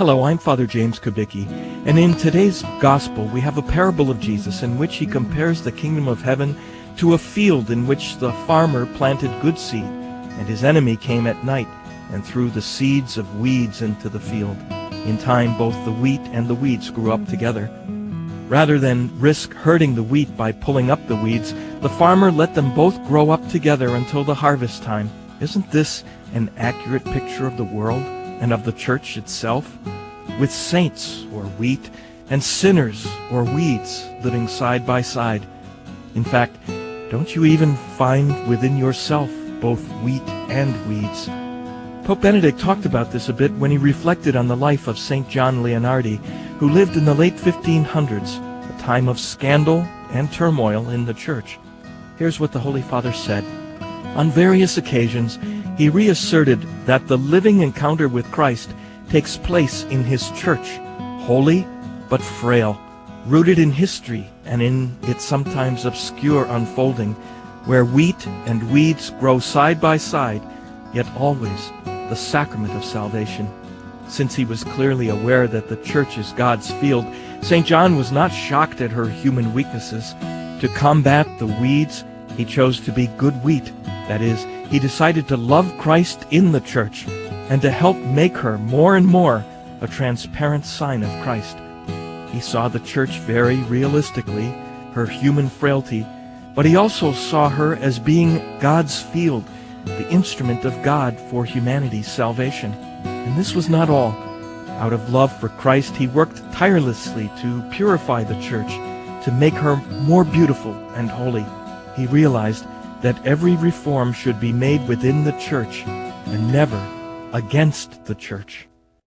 Hello, I'm Father James Kubicki, and in today's Gospel we have a parable of Jesus in which he compares the kingdom of heaven to a field in which the farmer planted good seed, and his enemy came at night and threw the seeds of weeds into the field. In time both the wheat and the weeds grew up together. Rather than risk hurting the wheat by pulling up the weeds, the farmer let them both grow up together until the harvest time. Isn't this an accurate picture of the world and of the church itself, with saints, or wheat, and sinners, or weeds, living side by side? In fact, don't you even find within yourself both wheat and weeds? Pope Benedict talked about this a bit when he reflected on the life of St. John Leonardi, who lived in the late 1500s, a time of scandal and turmoil in the church. Here's what the Holy Father said. On various occasions, he reasserted that the living encounter with Christ takes place in his church, holy but frail, rooted in history and in its sometimes obscure unfolding, where wheat and weeds grow side by side, yet always the sacrament of salvation. Since he was clearly aware that the church is God's field, St. John was not shocked at her human weaknesses. To combat the weeds, he chose to be good wheat. That is, he decided to love Christ in the church and to help make her more and more a transparent sign of Christ. He saw the church very realistically, her human frailty, but he also saw her as being God's field, the instrument of God for humanity's salvation. And this was not all. Out of love for Christ, he worked tirelessly to purify the church, to make her more beautiful and holy. He realized that every reform should be made within the church and never against the church.